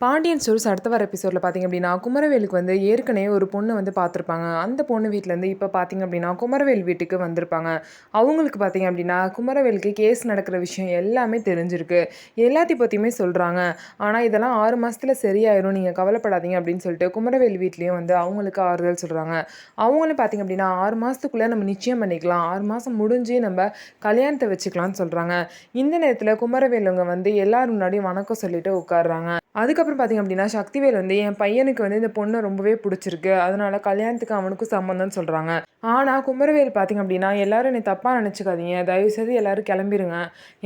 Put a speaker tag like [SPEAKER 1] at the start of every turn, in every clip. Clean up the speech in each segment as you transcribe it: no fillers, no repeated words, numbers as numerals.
[SPEAKER 1] Pandian stores அடுத்த வர எபிசோடில் பார்த்திங்க அப்படின்னா குமரவேலுக்கு வந்து ஏற்கனவே ஒரு பொண்ணு வந்து பார்த்துருப்பாங்க. அந்த பொண்ணு வீட்டிலேருந்து இப்போ பார்த்திங்க அப்படின்னா குமரவேல் வீட்டுக்கு வந்திருப்பாங்க. அவங்களுக்கு பார்த்திங்க அப்படின்னா குமரவேலுக்கு கேஸ் நடக்கிற விஷயம் எல்லாமே தெரிஞ்சிருக்கு. எல்லாத்தையும் பற்றியுமே சொல்கிறாங்க. ஆனால் இதெல்லாம் 6 மாதத்தில் சரியாயிரும், நீங்கள் கவலைப்படாதீங்க அப்படின்னு சொல்லிட்டு குமரவேல் வீட்லேயும் வந்து அவங்களுக்கு ஆறுதல் சொல்கிறாங்க. அவங்களும் பார்த்திங்க அப்படின்னா 6 மாதத்துக்குள்ளே நம்ம நிச்சயம் பண்ணிக்கலாம், 6 மாதம் முடிஞ்சு நம்ம கல்யாணத்தை வச்சுக்கலாம்னு சொல்கிறாங்க. இந்த நேரத்தில் குமரவேலுங்க வந்து எல்லாரும் முன்னாடியும் வணக்கம் சொல்லிட்டு உட்காடுறாங்க. அதுக்கப்புறம் பார்த்திங்க அப்படின்னா சக்திவேல் வந்து என் பையனுக்கு வந்து இந்த பொண்ணை ரொம்பவே பிடிச்சிருக்கு, அதனால கல்யாணத்துக்கு அவனுக்கும் சம்மந்தம்னு சொல்கிறாங்க. ஆனால் குமரவேல் பார்த்திங்க அப்படின்னா எல்லாரும் என்னை தப்பாக நினச்சிக்காதீங்க, தயவுசெய்து எல்லோரும் கிளம்பிடுங்க,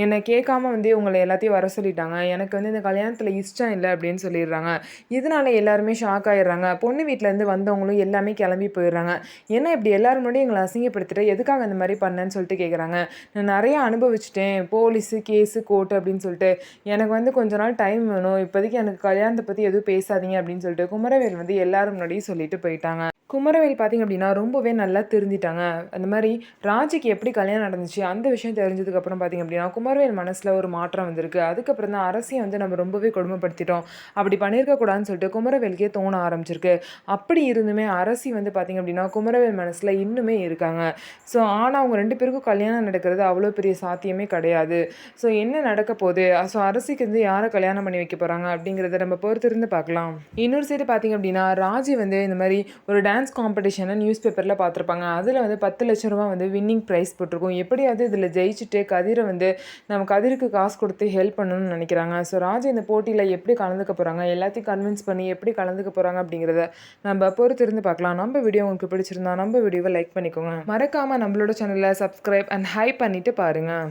[SPEAKER 1] என்னை கேட்காம வந்து உங்களை எல்லாத்தையும் வர சொல்லிட்டாங்க, எனக்கு வந்து இந்த கல்யாணத்தில் இஷ்டம் இல்லை அப்படின்னு சொல்லிடுறாங்க. இதனால எல்லாருமே ஷாக் ஆகிடுறாங்க. பொண்ணு வீட்டிலேருந்து வந்தவங்களும் எல்லாமே கிளம்பி போயிடுறாங்க. ஏன்னா இப்படி எல்லோரும் முன்னாடி எங்களை அசிங்கப்படுத்திட்டு எதுக்காக இந்த மாதிரி பண்ணேன்னு சொல்லிட்டு கேட்குறாங்க. நான் நிறையா அனுபவிச்சிட்டேன், போலீஸு கேஸு கோர்ட்டு அப்படின்னு சொல்லிட்டு, எனக்கு வந்து கொஞ்ச நாள் டைம் வேணும், இப்போதைக்கு எனக்கு கல்யாணத்தை பற்றி எதுவும் பேசாதீங்க அப்படின்னு சொல்லிட்டு குமரவேல் வந்து எல்லாரும் முன்னாடியும் சொல்லிட்டு போயிட்டாங்க. குமரவேல் பார்த்திங்க அப்படின்னா ரொம்பவே நல்லா தெரிஞ்சிட்டாங்க. அந்த மாதிரி ராஜிக்கு எப்படி கல்யாணம் நடந்துச்சு அந்த விஷயம் தெரிஞ்சதுக்கப்புறம் பார்த்திங்க அப்படின்னா குமரவேல் மனசில் ஒரு மாற்றம் வந்திருக்கு. அதுக்கப்புறம் தான் அரசியை வந்து நம்ம ரொம்பவே கொடுமைப்படுத்திட்டோம், அப்படி பண்ணியிருக்கக்கூடாதுன்னு சொல்லிட்டு குமரவேலுக்கே தோண ஆரம்பிச்சிருக்கு. அப்படி இருந்துமே அரசி வந்து பார்த்திங்க அப்படின்னா குமரவேல் மனசில் இன்னுமே இருக்காங்க. ஸோ ஆனால் அவங்க 2 பேருக்கும் கல்யாணம் நடக்கிறது அவ்வளோ பெரிய சாத்தியமே கிடையாது. ஸோ என்ன நடக்க போகுது, ஸோ அரசிக்கு வந்து யாரை கல்யாணம் பண்ணி வைக்க போகிறாங்க அப்படிங்கிறத நம்ம பொறுத்திருந்து பார்க்கலாம். இன்னொரு சைடு பார்த்திங்க அப்படின்னா ராஜி வந்து இந்த மாதிரி ஒரு டான்ஸ் காம்படிஷனை நியூஸ் பேப்பரில் பார்த்துருப்பாங்க. அதில் வந்து 10 லட்சம் ரூபா வந்து வின்னிங் ப்ரைஸ் போட்டிருக்கோம், எப்படியாவது இதில் ஜெயிச்சுட்டு கதிரை வந்து நம்ம கதிருக்கு காசு கொடுத்து ஹெல்ப் பண்ணணும்னு நினைக்கிறாங்க. ஸோ ராஜி இந்த போட்டியில் எப்படி கலந்துக்க போகிறாங்க, எல்லாத்தையும் கன்வின்ஸ் பண்ணி எப்படி கலந்துக்க போகிறாங்க அப்படிங்கிறத நம்ம பொறுத்திருந்து பார்க்கலாம். நம்ம வீடியோ உங்களுக்கு பிடிச்சிருந்தா நம்ம வீடியோவை லைக் பண்ணிக்கோங்க, மறக்காமல் நம்மளோட சேனலை சப்ஸ்கிரைப் அண்ட் ஹைப் பண்ணிவிட்டு பாருங்கள்.